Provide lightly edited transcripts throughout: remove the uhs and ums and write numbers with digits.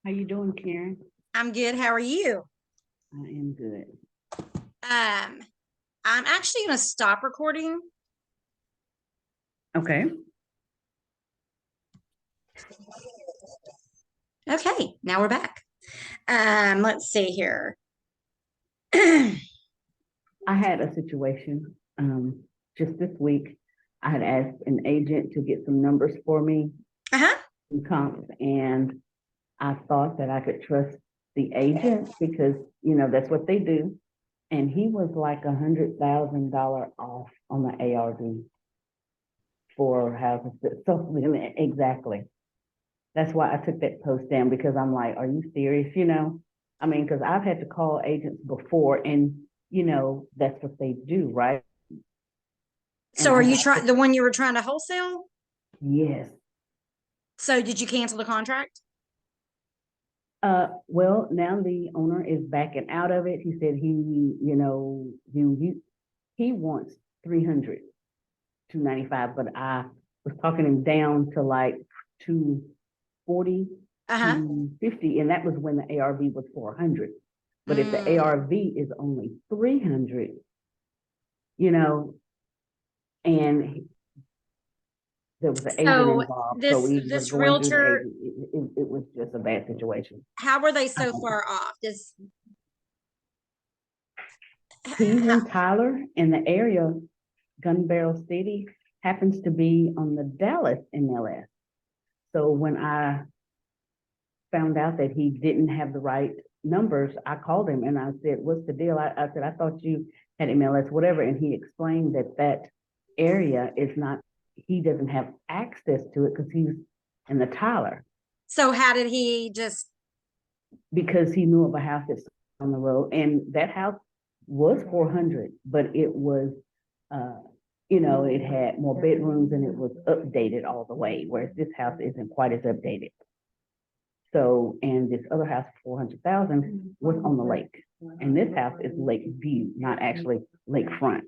How you doing, Karen? I'm good. How are you? I am good. Um, I'm actually going to stop recording. Okay. Okay, now we're back. Let's see here. Uh-huh. I had a situation just this week. I had asked an agent to get some numbers for me, some comps, and I thought that I could trust the agent because that's what they do. And he was like $100,000 off on the ARV for houses. So exactly. That's why I took that post down because I'm like, are you serious? I mean, because I've had to call agents before and, that's what they do, right? And So are I you got, trying the one you were trying to wholesale? yes. So did you cancel the contract? Well, now the owner is backing out of it. He said he wants 300, 295, but I was talking him down to like 240, Uh-huh. 250, and that was when the ARV was 400. But if the Mm. ARV is only 300, you know, and there was an agent So involved, so this we was this going through the realtor, agent. It was just a bad situation. how were they so Um, far off? Does he's in Tyler, and the area, Gun Barrel City, happens to be on the Dallas MLS. So when I found out that he didn't have the right numbers, I called him and I said, "What's the deal?" I said, "I thought you had MLS, whatever." And he explained that that area is not, he doesn't have access to it because he's in the Tyler, so how did he just because he knew of a house that's on the road. And that house was 400, but it was, uh, it had more bedrooms and it was updated all the way, whereas this house isn't quite as updated. So, and this other house, 400,000, was on the lake. And this house is lake view, not actually lakefront.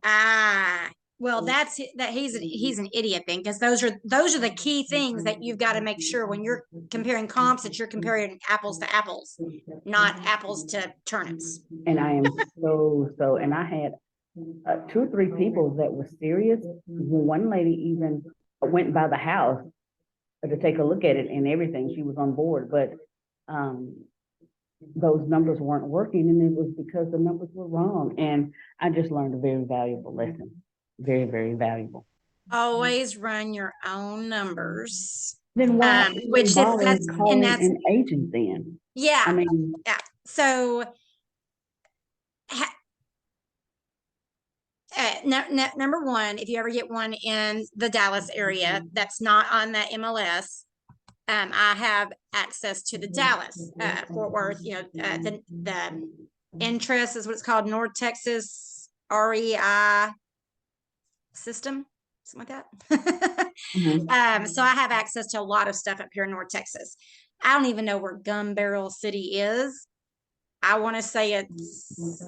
ah well that's that he's an idiot then because those are the key things that you've got to make sure when you're comparing comps that you're comparing apples to apples, not apples to turnips. And I am and I had two or three people that were serious. One lady even went by the house to take a look at it and everything. She was on board, but um, those numbers weren't working, and it was because the numbers were wrong. And I just learned a very valuable lesson. Very, very valuable. Always run your own numbers. Then why even Which is bother that's and calling that's an agent then? I yeah, mean, yeah. So ha, number one, if you ever get one in the Dallas area that's not on the MLS, I have access to the Dallas, Fort Worth. The interest is what it's called, North Texas REI system, something like that. mhm. So I have access to a lot of stuff up here in North Texas. I don't even know where Gun Barrel City is. I want to say it's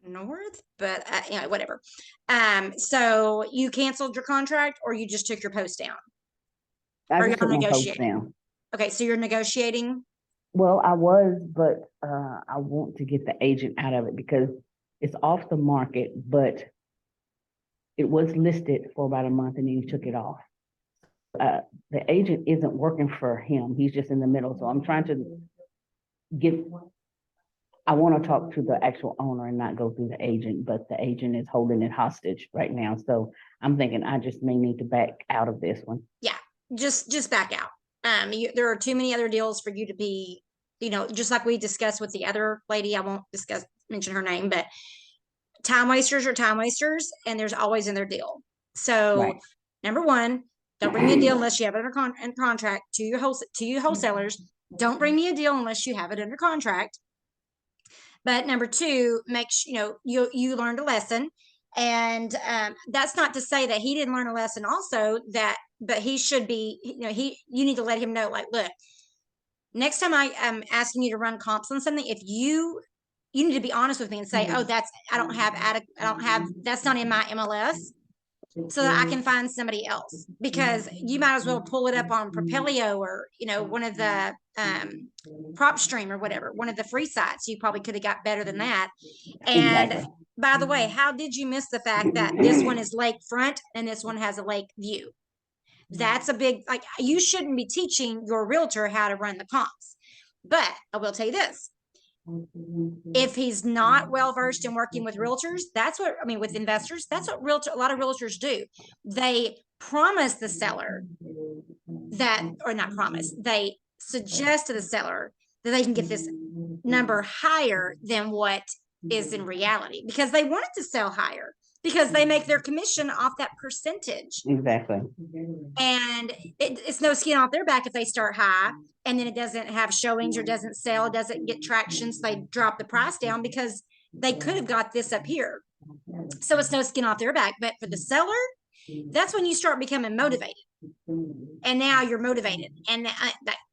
north, but whatever. So you canceled your contract, or you just took your post down, I or just you're took my post negotiating? down. Okay, so you're negotiating. Well, I was, but I want to get the agent out of it because it's off the market, but it was listed for about a month and then he took it off. Uh, the agent isn't working for him. He's just in the middle. So I'm trying to get, I want to talk to the actual owner and not go through the agent, but the agent is holding it hostage right now. So I'm thinking I just may need to back out of this one. Yeah, just back out. There are too many other deals for you to be, just like we discussed with the other lady. I won't mention her name, but time wasters are time wasters, and there's always in their deal. So, Right. number one, don't bring me a deal unless you have it in contract to your wholesalers. Don't bring me a deal unless you have it under contract. But number two, make sure you learned a lesson, and that's not to say that he didn't learn a lesson. Also, but he should be. You need to let him know. Like, look, next time I am asking you to run comps on something, if you need to be honest with me and say, oh, I don't have that's not in my MLS. so that I can find somebody else, because you might as well pull it up on Propelio or, one of the Prop Stream or whatever, one of the free sites. You probably could have got better than that. And exactly. By the way, how did you miss the fact that this one is lakefront and this one has a lake view? That's a big, like, you shouldn't be teaching your realtor how to run the comps. But I will tell you this. If he's not well versed in working with realtors, with investors, that's what a lot of realtors do. They promise the seller that, or not promise, they suggest to the seller that they can get this number higher than what is in reality, because they want it to sell higher, because they make their commission off that percentage. Exactly. And it's no skin off their back if they start high and then it doesn't have showings or doesn't sell, doesn't get traction, so they drop the price down because they could have got this up here. So it's no skin off their back. But for the seller, that's when you start becoming motivated. And now you're motivated. And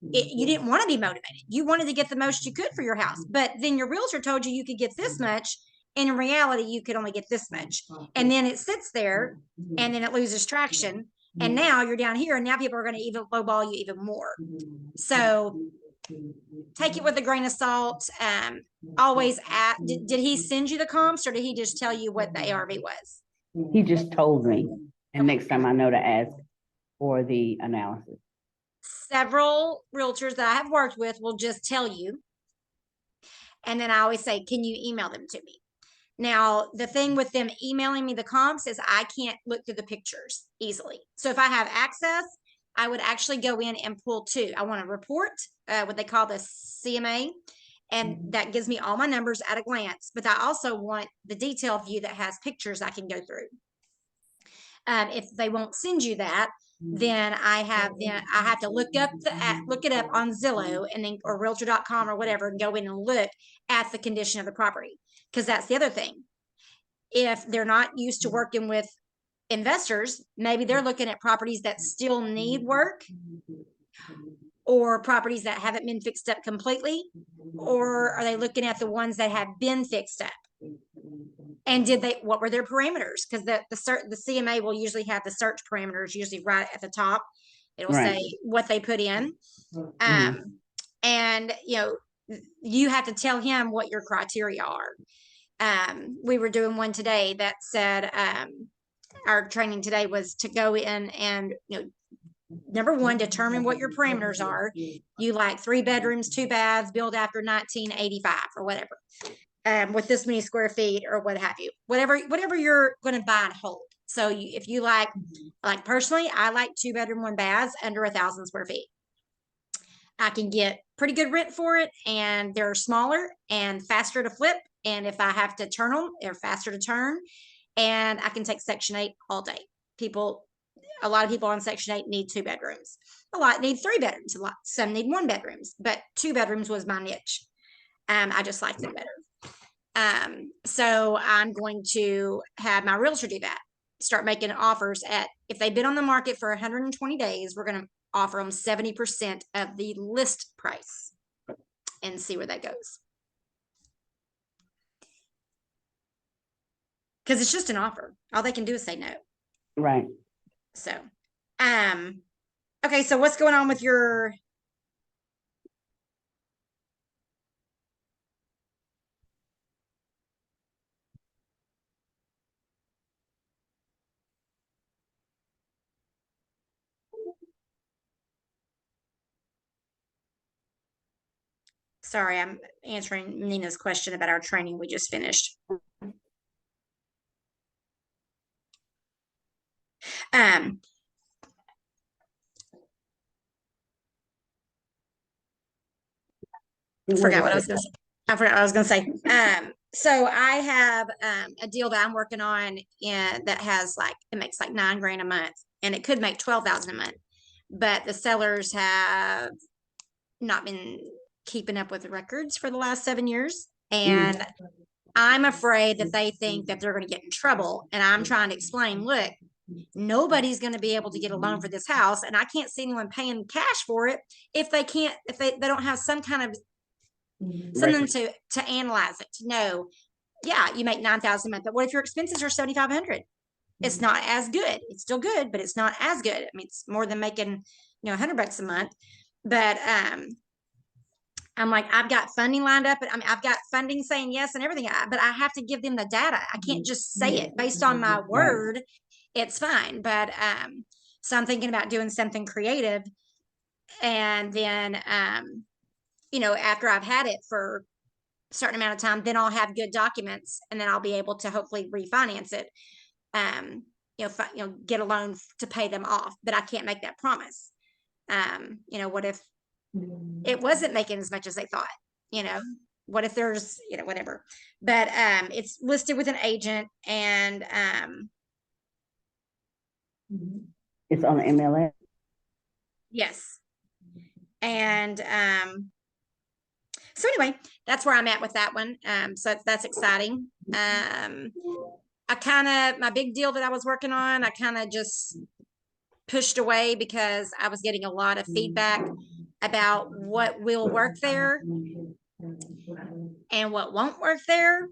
you didn't want to be motivated. You wanted to get the most you could for your house. But then your realtor told you could get this much. And in reality, you could only get this much. And then it sits there and then it loses traction. And now you're down here, and now people are going to even lowball you even more. So take it with a grain of salt. Always did he send you the comps, or did he just tell you what the ARV was? He just told me. And next time I know to ask for the analysis. Several realtors that I have worked with will just tell you. And then I always say, can you email them to me? Now, the thing with them emailing me the comps is I can't look through the pictures easily. So if I have access, I would actually go in and pull two. I want to report what they call the CMA, and that gives me all my numbers at a glance. But I also want the detail view that has pictures I can go through. If they won't send you that, then I have to look it up on Zillow and then or Realtor.com or whatever, and go in and look at the condition of the property. Because that's the other thing. If they're not used to working with investors, maybe they're looking at properties that still need work, or properties that haven't been fixed up completely, or are they looking at the ones that have been fixed up? And what were their parameters? Because the CMA will usually have the search parameters usually right at the top. It'll say what they put in. And you have to tell him what your criteria are. We were doing one today that said our training today was to go in and number one, determine what your parameters are. You like 3 bedrooms, 2 baths, built after 1985 or whatever, with this many square feet or what have you, whatever you're going to buy and hold. So if you like personally, I like 2 bedroom, 1 baths under 1,000 square feet. I can get pretty good rent for it, and they're smaller and faster to flip. And if I have to turn them, they're faster to turn. And I can take Section 8 all day. A lot of people on Section 8 need 2 bedrooms. A lot need 3 bedrooms. Some need 1 bedrooms, but 2 bedrooms was my niche. I just liked it better. So I'm going to have my realtor do that. Start making offers if they've been on the market for 120 days, we're going to offer them 70% of the list price and see where that goes. Because it's just an offer. All they can do is say no. Right. So, okay. So what's going on with your? Sorry, I'm answering Nina's question about our training we just finished. I forgot what I was going to say. So I have a deal that I'm working on that has it makes like $9,000 a month, and it could make $12,000 a month, but the sellers have not been keeping up with the records for the last 7 years, and I'm afraid that they think that they're going to get in trouble. And I'm trying to explain, look, nobody's going to be able to get a loan for this house, and I can't see anyone paying cash for it if they don't have some kind of something to analyze it, to know, yeah, you make $9,000 a month, but what if your expenses are $7,500? it's not as good. It's still good, but it's not as good. I mean, it's more than making, $100 a month. But I'm like, I've got funding lined up, and I mean, I've got funding saying yes and everything, but I have to give them the data. I can't just say it based on my word. It's fine. But so I'm thinking about doing something creative, and then after I've had it for a certain amount of time, then I'll have good documents, and then I'll be able to hopefully refinance it. Get a loan to pay them off, but I can't make that promise. What if it wasn't making as much as they thought? What if there's, whatever. But it's listed with an agent, and it's on the MLS. Yes. And so anyway, that's where I'm at with that one. So that's exciting. My big deal that I was working on, I kind of just pushed away because I was getting a lot of feedback about what will work there and what won't work there.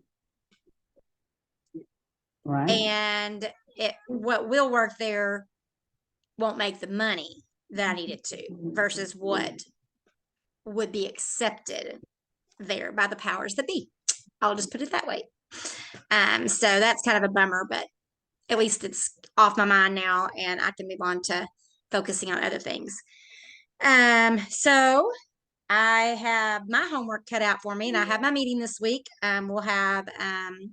Right. And what will work there won't make the money that I need it to, versus what would be accepted there by the powers that be. I'll just put it that way. So that's kind of a bummer, but at least it's off my mind now, and I can move on to focusing on other things. So I have my homework cut out for me, and I have my meeting this week. We'll have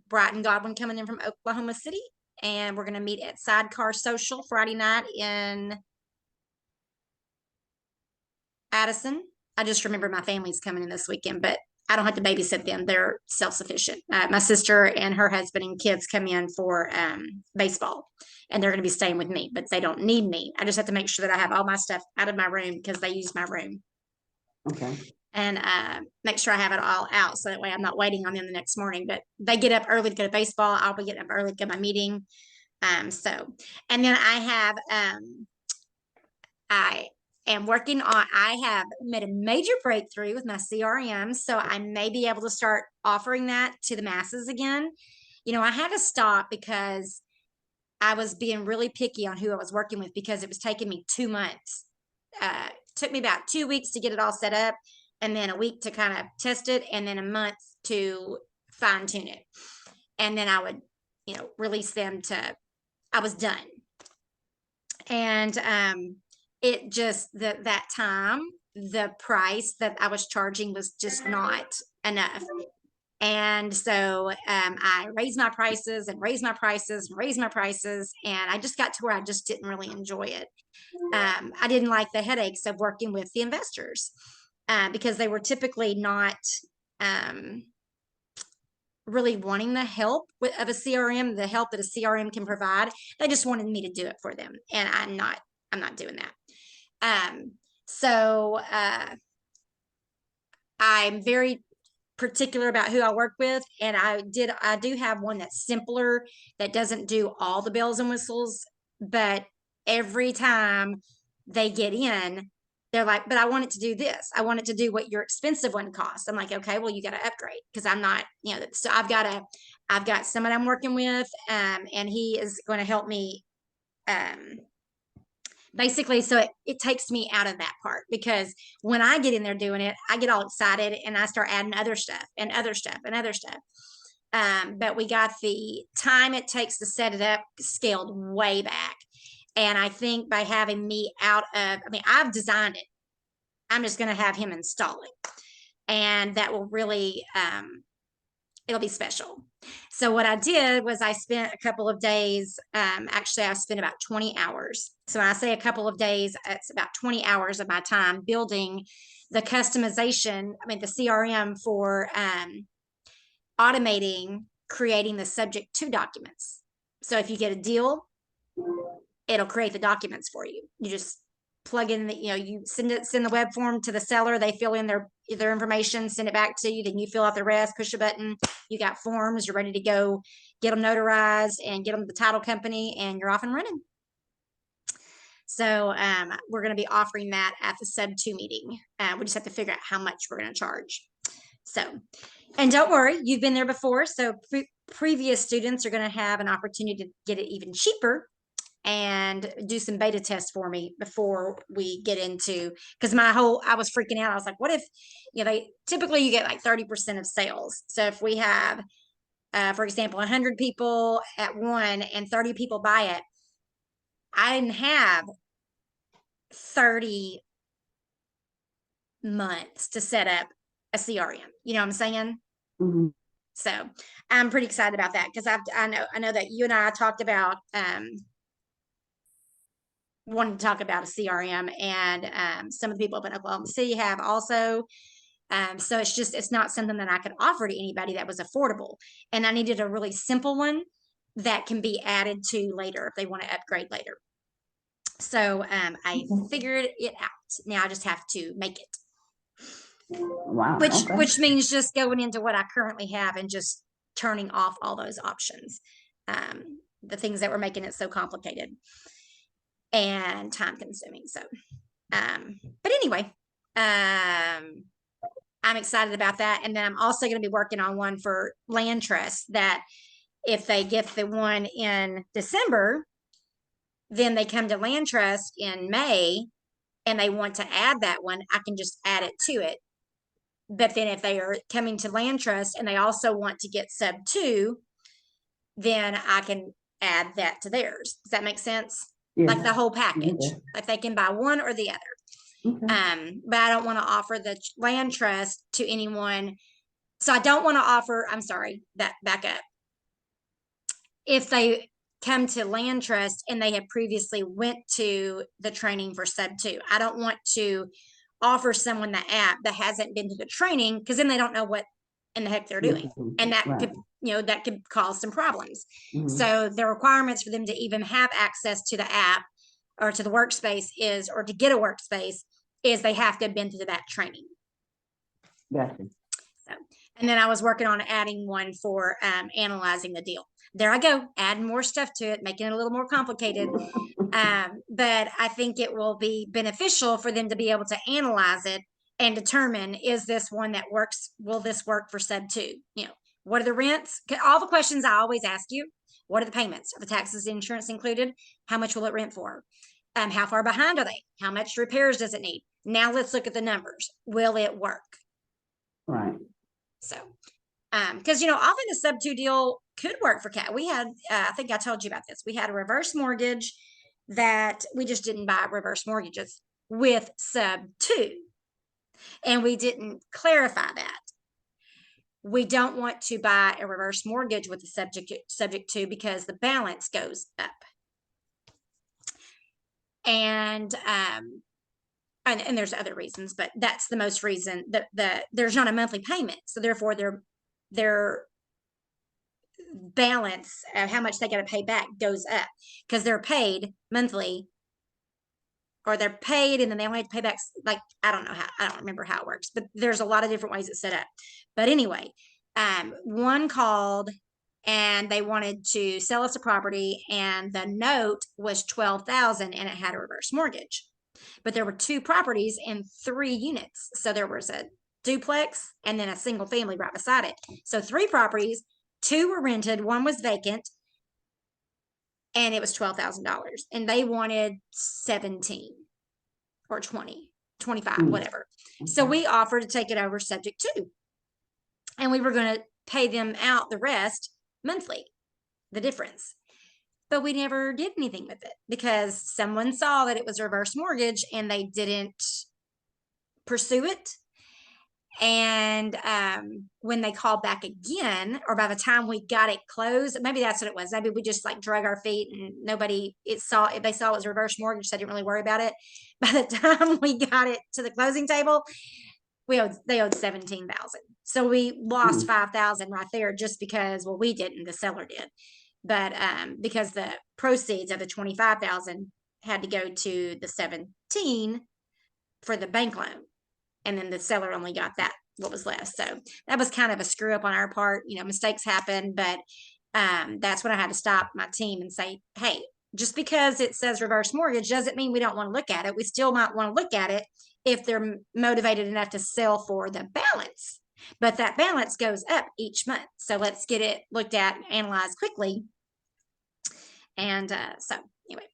Brighton Godwin coming in from Oklahoma City, and we're going to meet at Sidecar Social Friday night in Addison. I just remember my family's coming in this weekend, but I don't have to babysit them. They're self-sufficient. My sister and her husband and kids come in for baseball, and they're going to be staying with me, but they don't need me. I just have to make sure that I have all my stuff out of my room because they use my room. Okay. And make sure I have it all out, so that way I'm not waiting on them the next morning. But they get up early to go to baseball. I'll be getting up early to go to my meeting. And then I have made a major breakthrough with my CRM. So I may be able to start offering that to the masses again. I had to stop because I was being really picky on who I was working with, because it was taking me 2 months. It took me about 2 weeks to get it all set up, and then a week to kind of test it, and then a month to fine tune it. And then I would, release them I was done. And it just, that time, the price that I was charging was just not enough. And so I raised my prices and raised my prices and raised my prices. And I just got to where I just didn't really enjoy it. I didn't like the headaches of working with the investors because they were typically not really wanting the help of a CRM, the help that a CRM can provide. They just wanted me to do it for them. And I'm not doing that. So I'm very particular about who I work with. And I do have one that's simpler, that doesn't do all the bells and whistles, but every time they get in, they're like, but I want it to do this. I want it to do what your expensive one costs. I'm like, okay, well, you got to upgrade, because I'm not, so I've got someone I'm working with, and he is going to help me, basically. So it takes me out of that part, because when I get in there doing it, I get all excited and I start adding other stuff and other stuff and other stuff. But we got the time it takes to set it up scaled way back. And I think by having me I've designed it. I'm just going to have him install it. And that will really, it'll be special. So what I did was I spent a couple of days, actually I spent about 20 hours. So when I say a couple of days, it's about 20 hours of my time building the customization, the CRM for automating creating the subject to documents. So if you get a deal, it'll create the documents for you. You just plug in you send the web form to the seller. They fill in their information, send it back to you. Then you fill out the rest, push a button. You got forms, you're ready to go get them notarized and get them to the title company, and you're off and running. So we're going to be offering that at the sub 2 meeting. We just have to figure out how much we're going to charge. So, and don't worry, you've been there before. So previous students are going to have an opportunity to get it even cheaper and do some beta tests for me before we get into, because I was freaking out. I was like, what if, typically you get like 30% of sales. So if we have, for example, 100 people at one and 30 people buy it, I didn't have 30 months to set up a CRM. You know what I'm saying? Mm-hmm. So I'm pretty excited about that because I know that you and I talked about wanting to talk about a CRM, and some of the people up in Oklahoma City have also. So it's not something that I could offer to anybody that was affordable, and I needed a really simple one that can be added to later if they want to upgrade later. So I figured it out. Now I just have to make it. Wow. Which means just going into what I currently have and just turning off all those options, the things that were making it so complicated and time consuming. So, but anyway, I'm excited about that. And then I'm also going to be working on one for land trust that if they get the one in December, then they come to land trust in May and they want to add that one, I can just add it to it. But then if they are coming to land trust and they also want to get sub 2, then I can add that to theirs. Does that make sense? Yes. Like the whole package. Okay. Like they can buy one or the other. Okay. But I don't want to offer the land trust to anyone. So I don't want to offer, I'm sorry, that back up. If they come to land trust and they have previously went to the training for sub 2, I don't want to offer someone the app that hasn't been to the training, because then they don't know what in the heck they're doing. And that could, that could cause some problems. So the requirements for them to even have access to the app or to the workspace or to get a workspace is they have to have been to that training. Gotcha. So, and then I was working on adding one for analyzing the deal. There I go, adding more stuff to it, making it a little more complicated. But I think it will be beneficial for them to be able to analyze it and determine, is this one that works? Will this work for sub 2? What are the rents? All the questions I always ask you. What are the payments? Are the taxes, insurance included? How much will it rent for? How far behind are they? How much repairs does it need? Now let's look at the numbers. Will it work? Right. So, because, often the sub 2 deal could work for Cat. We had, I think I told you about this. We had a reverse mortgage that we just didn't buy reverse mortgages with sub 2. And we didn't clarify that. We don't want to buy a reverse mortgage with the subject to because the balance goes up. And there's other reasons, but that's the most reason that there's not a monthly payment. So therefore their balance of how much they got to pay back goes up because they're paid monthly, or they're paid and then they only have to pay back, like, I don't remember how it works, but there's a lot of different ways it's set up. But anyway, one called and they wanted to sell us a property and the note was $12,000 and it had a reverse mortgage. But there were 2 properties and 3 units. So there was a duplex and then a single family right beside it. So 3 properties, 2 were rented, 1 was vacant, and it was $12,000. And they wanted 17 or 20, 25, whatever. So we offered to take it over subject to. And we were going to pay them out the rest monthly, the difference. But we never did anything with it because someone saw that it was a reverse mortgage and they didn't pursue it. And when they called back again, or by the time we got it closed, maybe that's what it was. Maybe we just like drug our feet and they saw it was a reverse mortgage, so they didn't really worry about it. By the time we got it to the closing table, they owed $17,000. So we lost $5,000 right there just because, well, we didn't, the seller did. But because the proceeds of the $25,000 had to go to the 17 for the bank loan. And then the seller only got what was left. So that was kind of a screw up on our part. Mistakes happen, but that's when I had to stop my team and say, hey, just because it says reverse mortgage doesn't mean we don't want to look at it. We still might want to look at it if they're motivated enough to sell for the balance. but that balance goes up each month. So let's get it looked at and analyzed quickly. And so anyway,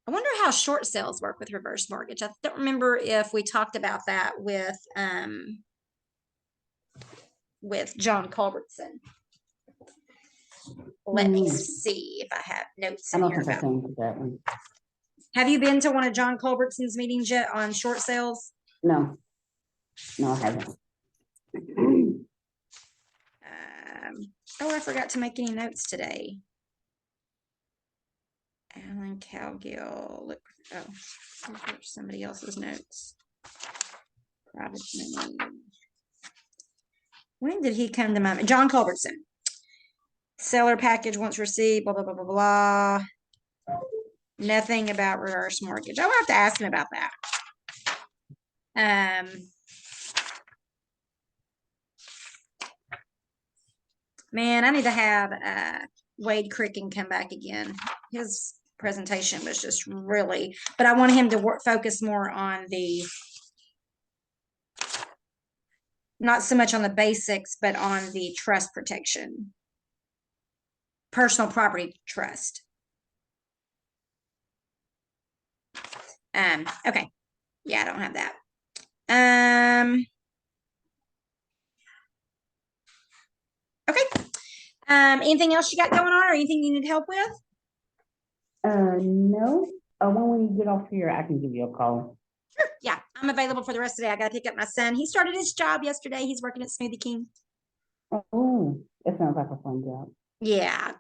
I wonder how short sales work with reverse mortgage. I don't remember if we talked about that with John Culbertson. Let me see if I have notes in here about that one. Have you been to one of John Culbertson's meetings yet on short sales? No, I haven't. I forgot to make any notes today. Alan Cowgill. Look, somebody else's notes. Private money. When did he come to my John Culbertson? Seller package once received, blah, blah, blah, blah, blah. Nothing about reverse mortgage. I'll have to ask him about that. Man, I need to have Wade Cricken come back again. His presentation was just really, but I want him to focus more on not so much on the basics, but on the trust protection, personal property trust. Okay. Yeah, I don't have that. Okay. Anything else you got going on or anything you need help with? No. When we get off here, I can give you a call. Sure. Yeah, I'm available for the rest of the day. I got to pick up my son. He started his job yesterday. He's working at Smoothie King. Oh, that sounds like a fun job. Yeah.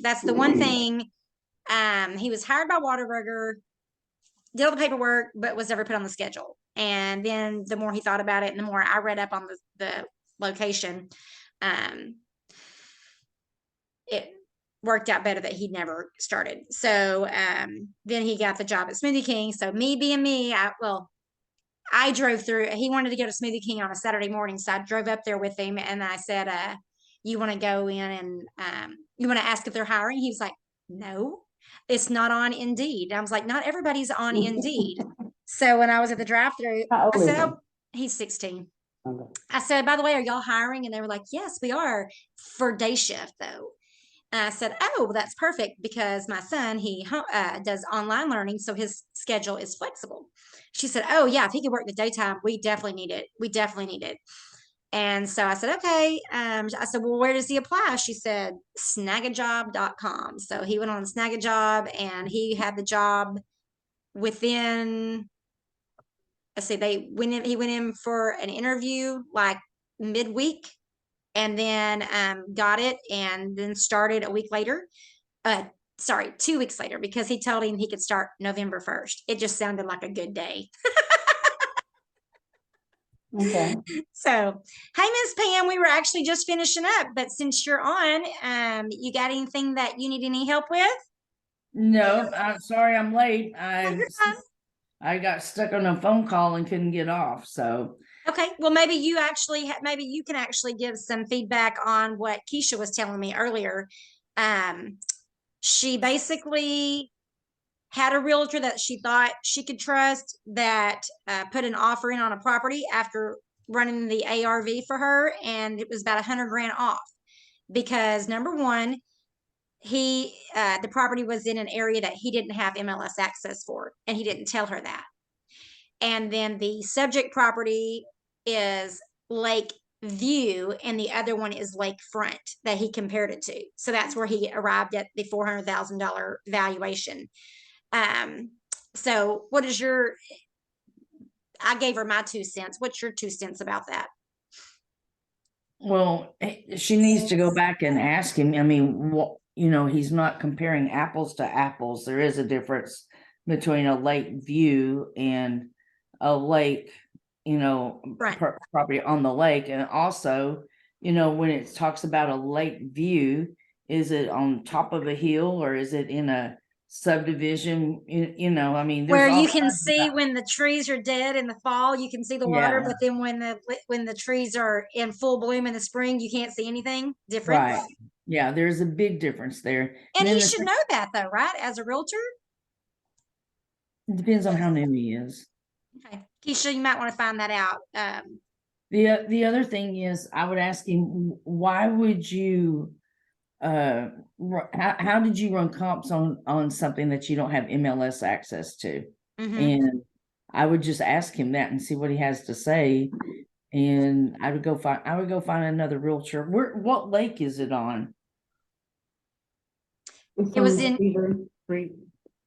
That's the one thing. He was hired by Whataburger, did all the paperwork, but was never put on the schedule. And then the more he thought about it and the more I read up on the location, it worked out better that he never started. So then he got the job at Smoothie King. So me being me, I drove through. He wanted to go to Smoothie King on a Saturday morning, so I drove up there with him and I said, you want to go in and you want to ask if they're hiring? He was like, no, it's not on Indeed. I was like, not everybody's on Indeed. So when I was at the drive-thru, I said, oh, he's 16. Okay. I said, by the way, are y'all hiring? And they were like, yes, we are, for day shift though. And I said, oh, well, that's perfect because my son, he does online learning, so his schedule is flexible. She said, oh, yeah, if he could work the daytime, we definitely need it. We definitely need it. And so I said, okay. I said, well, where does he apply? She said, snagajob.com. So he went on Snagajob and he had the job within, he went in for an interview like midweek. And then got it and then started a week later. 2 weeks later, because he told him he could start November 1st. It just sounded like a good day. Okay. So, hey, Miss Pam, we were actually just finishing up, but since you're on, you got anything that you need any help with? No, I'm sorry I'm late. I got stuck on a phone call and couldn't get off. So okay, well, maybe you can actually give some feedback on what Keisha was telling me earlier. She basically had a realtor that she thought she could trust that put an offer in on a property after running the ARV for her, and it was about $100,000 off because number one, the property was in an area that he didn't have MLS access for, and he didn't tell her that. And then the subject property is Lake View, and the other one is Lakefront that he compared it to. So that's where he arrived at the $400,000 valuation. So what is I gave her my 2 cents. What's your 2 cents about that? Well, she needs to go back and ask him. I mean, he's not comparing apples to apples. There is a difference between a lake view and a lake, right. Property on the lake. And also, when it talks about a lake view, is it on top of a hill or is it in a subdivision? I mean, where you can see when the trees are dead in the fall, you can see the water, but then when the trees are in full bloom in the spring, you can't see anything different. Right. Yeah, there's a big difference there. And he should know that though, right? As a realtor? It depends on how new he is. Okay. Keisha, you might want to find that out. The other thing is, I would ask him, why would you, how did you run comps on something that you don't have MLS access to? And I would just ask him that and see what he has to say. And I would go find another realtor. What lake is it on? It was in Cedar Creek.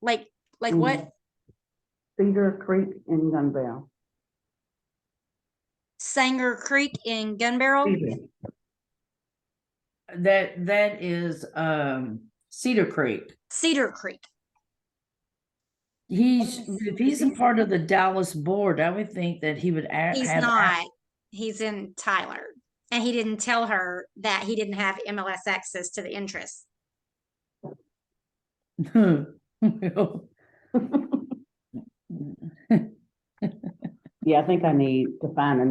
like what? Cedar Creek in Gun Barrel. Sanger Creek in Gun Barrel. That is Cedar Creek. Cedar Creek. If he's a part of the Dallas board, I would think that he would He's not. He's in Tyler, and he didn't tell her that he didn't have MLS access to the interest. Yeah, I think I need to find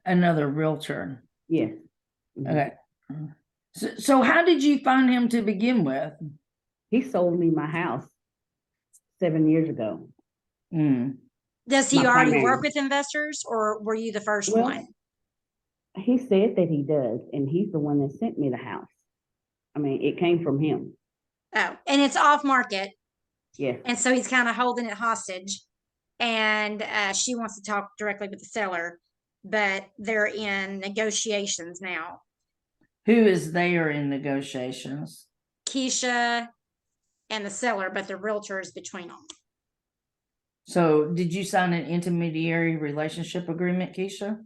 another realtor. Yes. Okay. So how did you find him to begin with? He sold me my house 7 years ago. Does he already work with investors, or were you the first one? He said that he does, and he's the one that sent me the house. I mean, it came from him. Oh, and it's off market. Yes. And so he's kind of holding it hostage, and she wants to talk directly with the seller, but they're in negotiations now. Who is there in negotiations? Keisha and the seller, but the realtor is between them. So did you sign an intermediary relationship agreement, Keisha?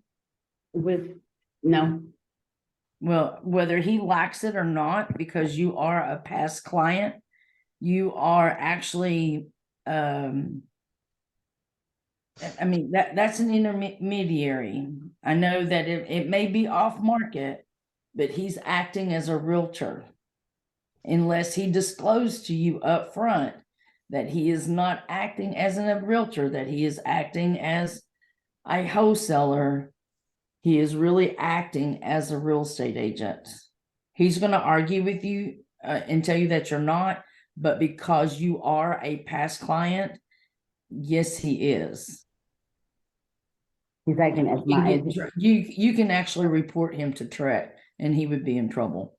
No. Well, whether he likes it or not, because you are a past client, you are actually, I mean, that's an intermediary. I know that it may be off market, but he's acting as a realtor. Unless he disclosed to you up front that he is not acting as a realtor, that he is acting as a wholesaler, he is really acting as a real estate agent. He's going to argue with you and tell you that you're not, but because you are a past client, yes, he is. He's acting as my agent. You can actually report him to TREC, and he would be in trouble.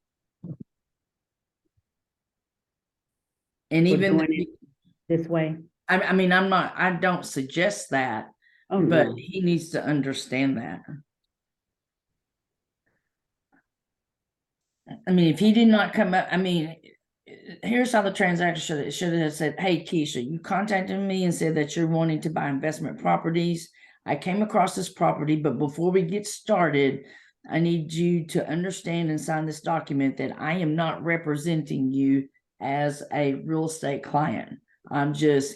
And even this way, I mean, I don't suggest that, but he needs to understand that. I mean, if he did not come up, I mean, here's how the transaction should have said, hey, Keisha, you contacted me and said that you're wanting to buy investment properties. I came across this property, but before we get started, I need you to understand and sign this document that I am not representing you as a real estate client. I'm just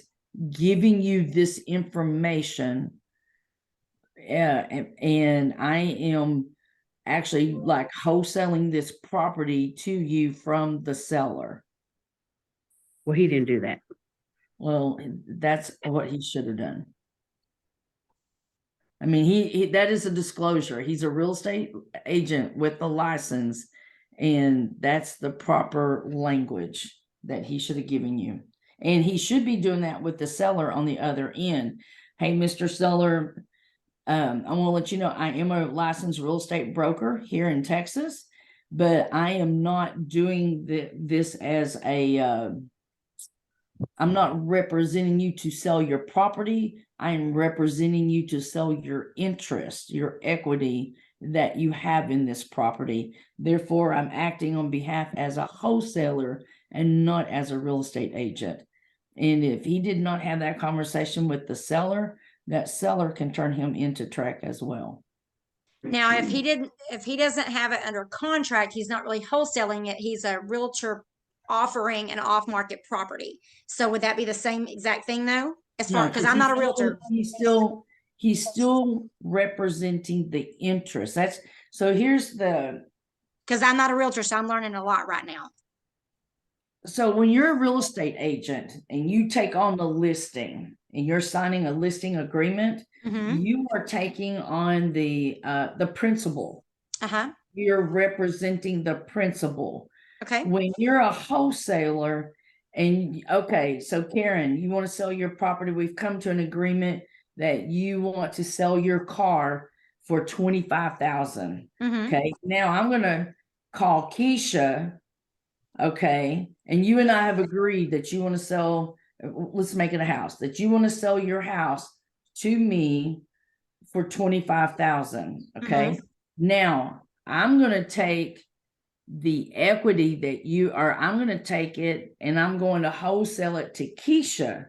giving you this information. And I am actually like wholesaling this property to you from the seller. Well, he didn't do that. Well, that's what he should have done. I mean, he that is a disclosure. He's a real estate agent with the license, and that's the proper language that he should have given you. And he should be doing that with the seller on the other end. Hey, Mr. Seller, I want to let you know I am a licensed real estate broker here in Texas, but I am not doing this as a I'm not representing you to sell your property. I am representing you to sell your interest, your equity that you have in this property. Therefore, I'm acting on behalf as a wholesaler and not as a real estate agent. And if he did not have that conversation with the seller, that seller can turn him into TREC as well. Now, if he doesn't have it under contract, he's not really wholesaling it. He's a realtor offering an off-market property. So would that be the same exact thing though? As far, because I'm not a realtor. He's still representing the interest. So here's the, because I'm not a realtor, so I'm learning a lot right now. So when you're a real estate agent and you take on the listing and you're signing a listing agreement, you are taking on the principal. You're representing the principal. Okay. When you're a wholesaler and okay, so Karen, you want to sell your property. We've come to an agreement that you want to sell your car for 25,000. Okay. Now I'm going to call Keisha. Okay. And you and I have agreed that you want to sell, let's make it a house, that you want to sell your house to me for 25,000. Okay. Now I'm going to take the equity that you are, I'm going to take it and I'm going to wholesale it to Keisha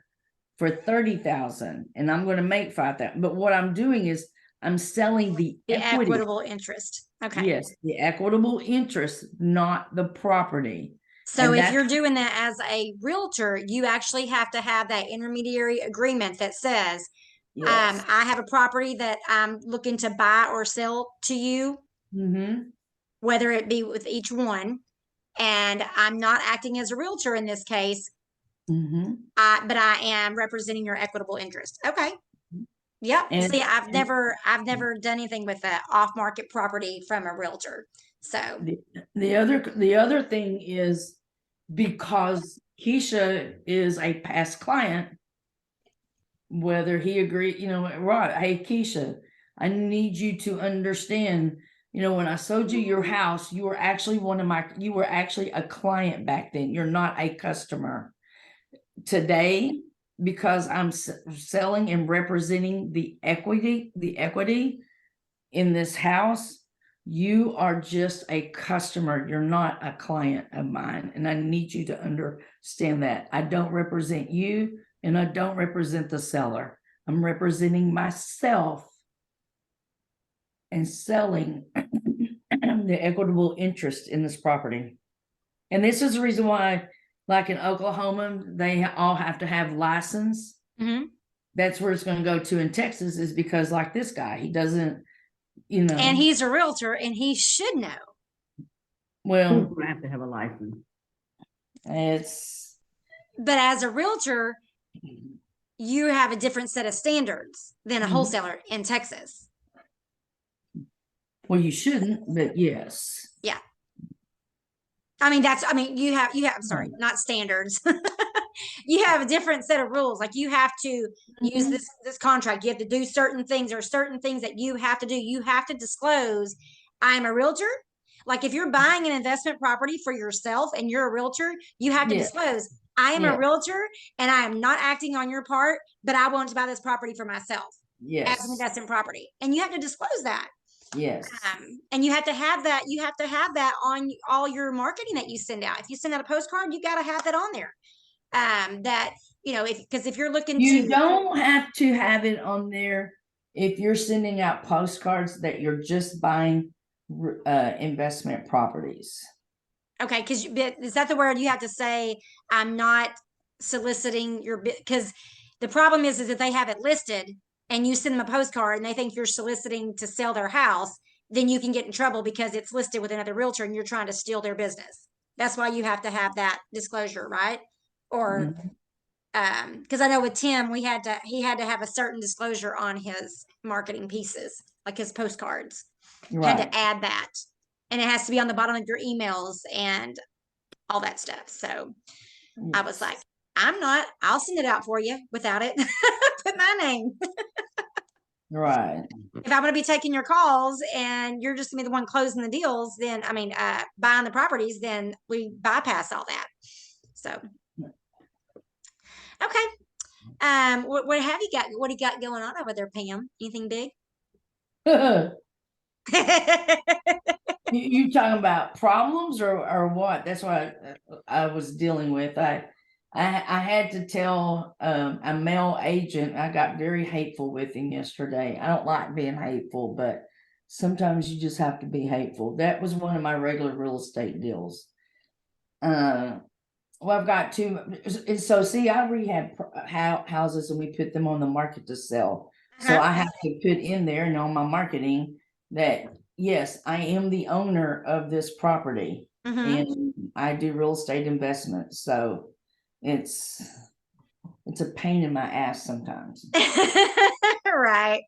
for 30,000 and I'm going to make 5,000. But what I'm doing is I'm selling the equity. Equitable interest. Okay. Yes, the equitable interest, not the property. So if you're doing that as a realtor, you actually have to have that intermediary agreement that says, yes, I have a property that I'm looking to buy or sell to you, whether it be with each one, and I'm not acting as a realtor in this case, but I am representing your equitable interest. Okay. Yep. And, see, I've never done anything with that off-market property from a realtor. So the other thing is, because Keisha is a past client, whether he agreed, right? Hey, Keisha, I need you to understand, when I sold you your house, you were actually you were actually a client back then. You're not a customer. Today, because I'm selling and representing the equity in this house, you are just a customer. You're not a client of mine. And I need you to understand that. I don't represent you and I don't represent the seller. I'm representing myself and selling the equitable interest in this property. And this is the reason why, like in Oklahoma, they all have to have license. That's where it's going to go to in Texas, is because like this guy, he doesn't, and he's a realtor and he should know. Well, he's going to have a license. But as a realtor, you have a different set of standards than a wholesaler in Texas. Well, you shouldn't, but yes. Yeah. You have, sorry, not standards. You have a different set of rules. Like you have to use this contract. You have to do certain things. There are certain things that you have to do. You have to disclose, I'm a realtor. Like if you're buying an investment property for yourself and you're a realtor, you have to disclose, I am a realtor and I am not acting on your part, but I want to buy this property for myself as an investment property. And you have to disclose that. Yes. And you have to have that. You have to have that on all your marketing that you send out. If you send out a postcard, you got to have that on there. Because if you're looking you don't have to have it on there if you're sending out postcards that you're just buying investment properties. Okay, because is that the word you have to say? I'm not soliciting your bid, because the problem is that they have it listed and you send them a postcard and they think you're soliciting to sell their house, then you can get in trouble because it's listed with another realtor and you're trying to steal their business. That's why you have to have that disclosure, right? Or because I know with Tim, he had to have a certain disclosure on his marketing pieces, like his postcards. Had to add that, and it has to be on the bottom of your emails and all that stuff. So I was like, I'll send it out for you without it. Put my name. Right. If I'm going to be taking your calls and you're just going to be the one closing the deals, then buying the properties, then we bypass all that. So, okay. What have you got? What do you got going on over there, Pam? Anything big? You talking about problems or what? That's what I was dealing with. I had to tell a male agent. I got very hateful with him yesterday. I don't like being hateful, but sometimes you just have to be hateful. That was one of my regular real estate deals. Well, I've got two. So see, I rehab houses and we put them on the market to sell. So I have to put in there and on my marketing that, yes, I am the owner of this property and I do real estate investments. So it's a pain in my ass sometimes. Right.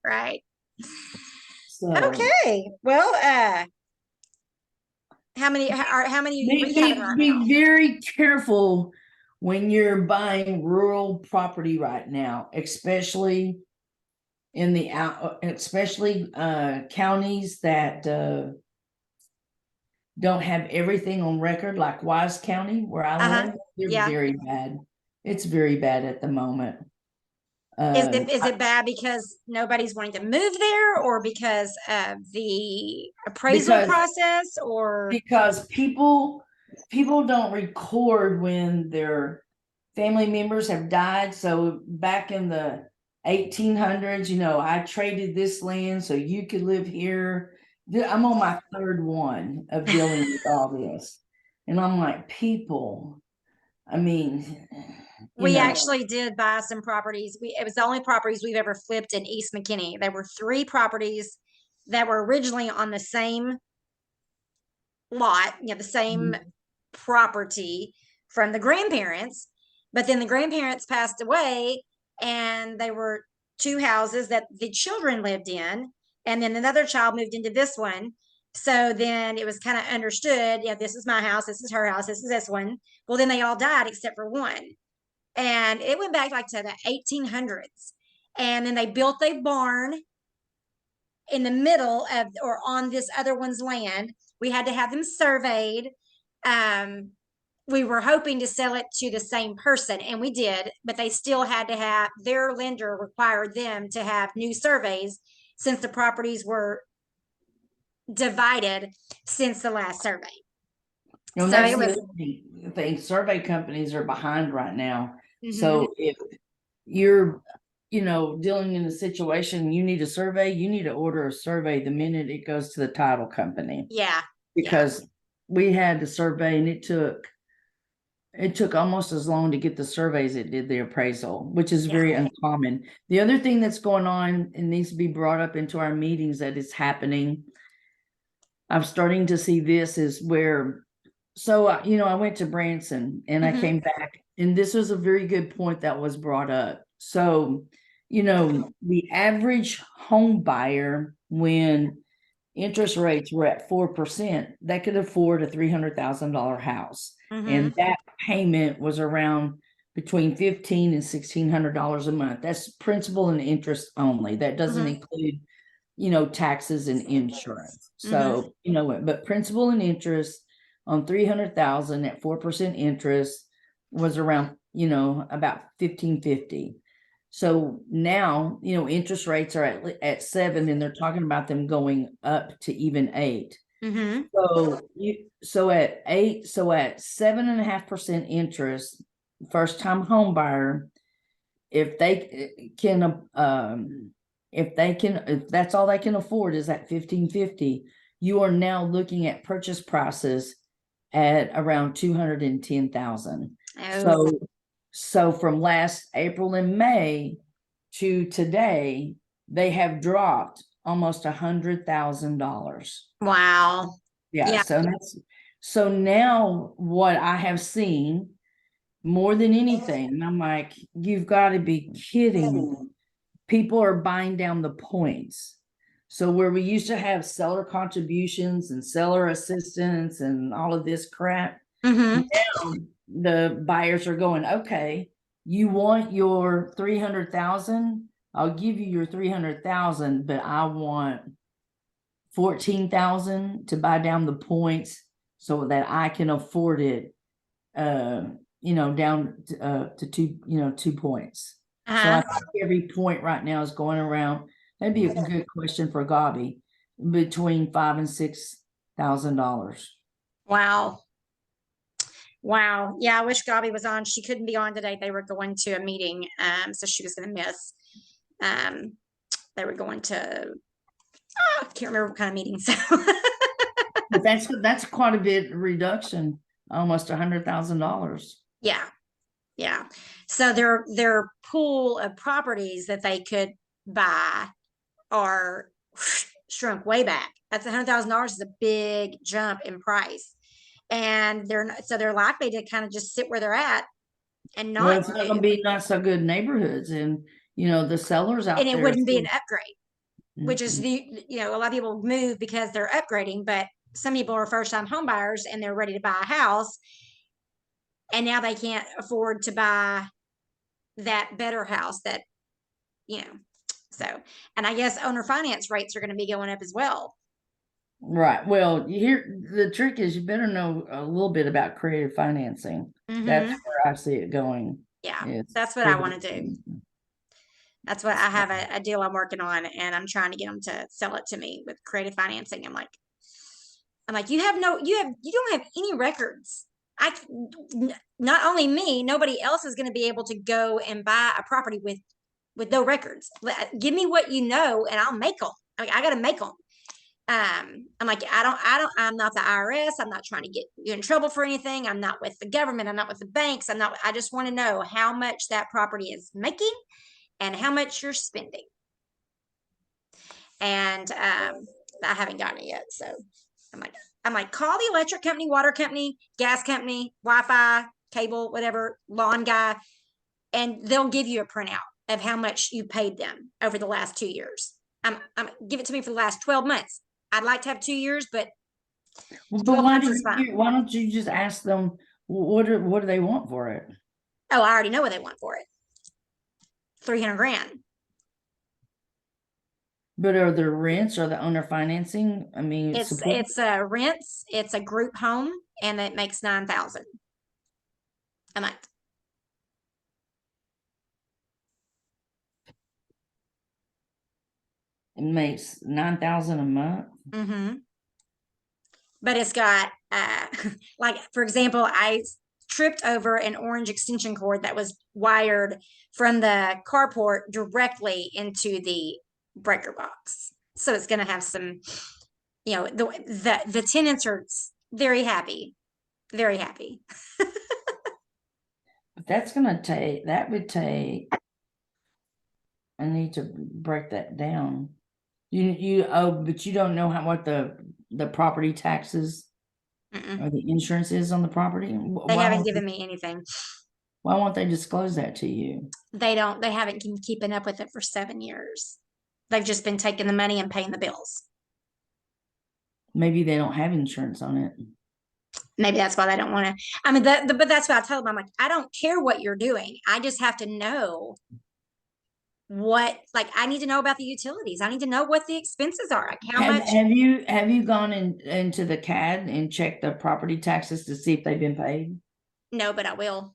So, okay. Well, how many be very careful when you're buying rural property right now, especially in the out, especially counties that don't have everything on record, like Wise County, where I live, they're Yeah. very bad. It's very bad at the moment. Is it bad because nobody's wanting to move there, or because of the appraisal process, or because people don't record when their family members have died? So back in the 1800s, I traded this land so you could live here. I'm on my third one of dealing with all this, and I'm like, people, I mean, we actually did buy some properties. It was the only properties we've ever flipped in East McKinney. There were 3 properties that were originally on the same lot, the same property from the grandparents, but then the grandparents passed away, and they were 2 houses that the children lived in, and then another child moved into this one. So then it was kind of understood, this is my house, this is her house, this is this one. Well, then they all died except for one, and it went back like to the 1800s, and then they built a barn in the middle of, or on this other one's land. We had to have them surveyed. We were hoping to sell it to the same person, and we did, but they still had to have, their lender required them to have new surveys since the properties were divided since the last survey. So it was the thing. Survey companies are behind right now. So if you're dealing in a situation, you need a survey, you need to order a survey the minute it goes to the title company. Yeah. Because we had the survey, and it took almost as long to get the surveys it did the appraisal, which is very uncommon. The other thing that's going on and needs to be brought up into our meetings that is happening, I'm starting to see this, is where, so I went to Branson and I came back, and this was a very good point that was brought up. So the average home buyer, when interest rates were at 4%, that could afford a $300,000 house. And that payment was around between $1,500 and $1,600 a month. That's principal and interest only. That doesn't include, taxes and insurance. So, but principal and interest on 300,000 at 4% interest was around, about $1,550. So now, interest rates are at 7, and they're talking about them going up to even 8. So at 8, so at 7.5% interest, first time home buyer, if that's all they can afford is at $1,550, you are now looking at purchase prices at around $210,000. So from last April and May to today, they have dropped almost $100,000. Wow. Yeah. So now what I have seen more than anything, I'm like, you've got to be kidding me. People are buying down the points. So where we used to have seller contributions and seller assistance and all of this crap, now the buyers are going, okay, you want your 300,000? I'll give you your 300,000, but I want 14,000 to buy down the points so that I can afford it, down to 2 points. So I think every point right now is going around. That'd be a good question for Gabi, between $5,000 and $6,000. Wow. Yeah, I wish Gabi was on. She couldn't be on today. They were going to a meeting, so she was going to miss. They were going to, I can't remember what kind of meeting. So but that's quite a bit reduction, almost $100,000. Yeah. So their pool of properties that they could buy are shrunk way back. That's $100,000 is a big jump in price. And they're likely to kind of just sit where they're at and not. Well, it's going to be not so good neighborhoods, and the sellers out there. And it wouldn't be an upgrade, which is a lot of people move because they're upgrading, but some people are first time home buyers and they're ready to buy a house, and now they can't afford to buy that better house that. So, and I guess owner finance rates are going to be going up as well. Right. Well, here the trick is you better know a little bit about creative financing. That's where I see it going. Yeah, that's what I want to do. That's what I have a deal I'm working on, and I'm trying to get them to sell it to me with creative financing. I'm like, you don't have any records. Not only me, nobody else is going to be able to go and buy a property with no records. Give me what you know, and I'll make them. I mean, I got to make them. I'm like, I'm not the IRS. I'm not trying to get you in trouble for anything. I'm not with the government. I'm not with the banks. I just want to know how much that property is making and how much you're spending. And I haven't gotten it yet. So I'm like, call the electric company, water company, gas company, Wi-Fi, cable, whatever, lawn guy, and they'll give you a printout of how much you paid them over the last 2 years. Give it to me for the last 12 months. I'd like to have 2 years, but why don't you just ask them what do they want for it? Oh, I already know what they want for it. 300 grand. But are there rents or the owner financing? I mean, it's rents. It's a group home, and it makes 9,000 a month. It makes 9,000 a month. But it's got like, for example, I tripped over an orange extension cord that was wired from the carport directly into the breaker box. So it's going to have some, the tenants are very happy, very happy. That's that would take, I need to break that down. But you don't know what the property taxes or the insurance is on the property? They haven't given me anything. Why won't they disclose that to you? They haven't been keeping up with it for 7 years. They've just been taking the money and paying the bills. Maybe they don't have insurance on it. Maybe that's why they don't want to. I mean, but that's what I tell them. I'm like, I don't care what you're doing. I just have to know I need to know about the utilities. I need to know what the expenses are. Like how much. Have you gone into the CAD and checked the property taxes to see if they've been paid? No, but I will.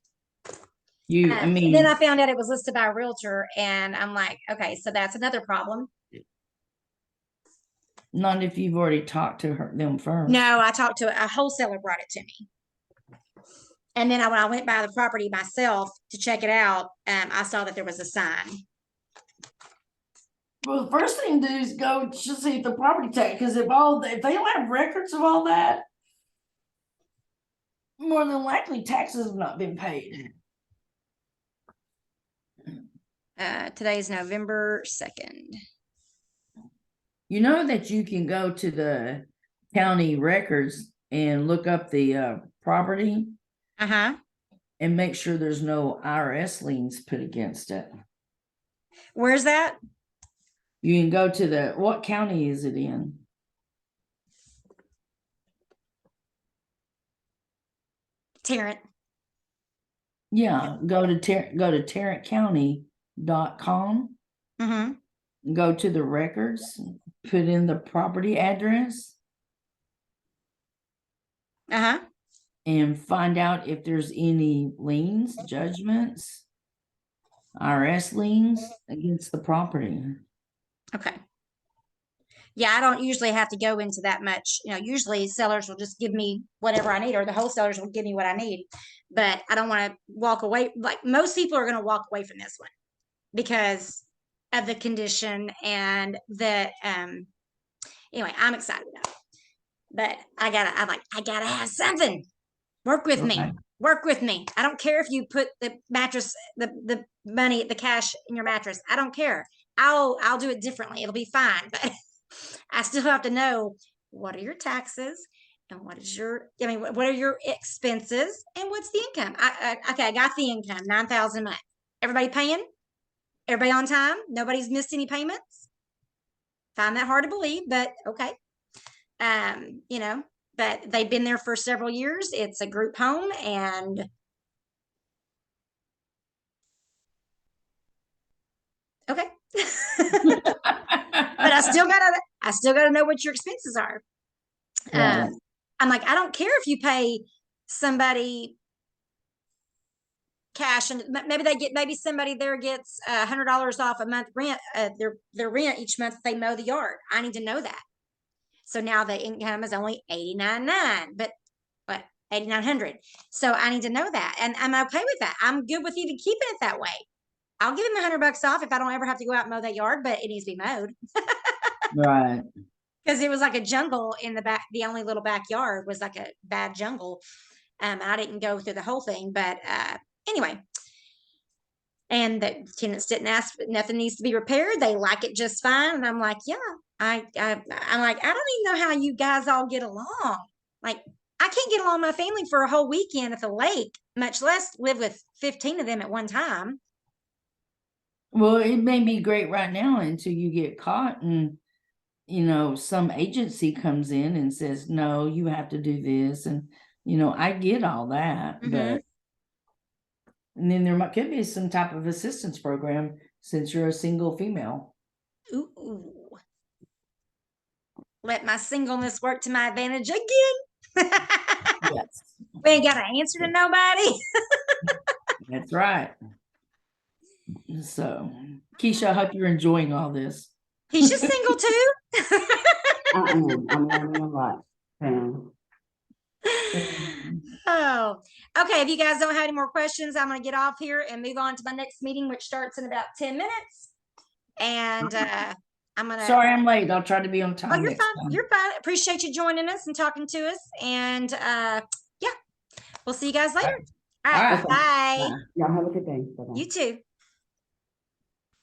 And then I found out it was listed by a realtor, and I'm like, okay, so that's another problem. Not if you've already talked to them first. No, I talked to a wholesaler, brought it to me. And then when I went by the property myself to check it out, I saw that there was a sign. Well, the first thing to do is go to see if the property tax, because if they don't have records of all that, more than likely taxes have not been paid. Today's November 2nd. You know that you can go to the county records and look up the property. And make sure there's no IRS liens put against it. Where's that? You can go to what county is it in? Tarrant. Yeah, go to tarrantcounty.com. Go to the records, put in the property address. And find out if there's any liens, judgments, IRS liens against the property. Okay. Yeah, I don't usually have to go into that much. Usually sellers will just give me whatever I need, or the wholesalers will give me what I need. But I don't want to walk away. Like most people are going to walk away from this one because of the condition and the anyway, I'm excited about it. But I gotta have something. Work with me. Work with me. I don't care if you put the mattress, the money, the cash in your mattress. I don't care. I'll do it differently. It'll be fine. But I still have to know what are your taxes and what are your expenses and what's the income? Okay, I got the income, 9,000 a month. Everybody paying? Everybody on time? Nobody's missed any payments? Find that hard to believe, but okay. But they've been there for several years. It's a group home, and okay. But I still gotta know what your expenses are. Right. I'm like, I don't care if you pay somebody cash, and maybe somebody there gets $100 off a month rent, their rent each month if they mow the yard. I need to know that. So now the income is only $89.9, but what, $8,900. So I need to know that, and I'm okay with that. I'm good with even keeping it that way. I'll give him $100 off if I don't ever have to go out and mow that yard, but it needs to be mowed. Right. Because it was like a jungle in the back. The only little backyard was like a bad jungle. I didn't go through the whole thing, but anyway. And the tenants didn't ask, nothing needs to be repaired. They like it just fine. And I'm like, yeah, I'm like, I don't even know how you guys all get along. Like, I can't get along with my family for a whole weekend at the lake, much less live with 15 of them at one time. Well, it may be great right now until you get caught and, you know, some agency comes in and says, no, you have to do this. And, you know, I get all that, but, and then there could be some type of assistance program since you're a single female. Ooh. Let my singleness work to my advantage again. Yes. We ain't got to answer to nobody. That's right. So, Keisha, I hope you're enjoying all this. He's just single too. I'm learning a lot. Oh, okay. If you guys don't have any more questions, I'm going to get off here and move on to my next meeting, which starts in about 10 minutes. And I'm going to. Sorry, I'm late. I'll try to be on time. Oh, you're fine. You're fine. Appreciate you joining us and talking to us. And yeah, we'll see you guys later. All right. Bye. Y'all have a good day. Bye-bye. You too.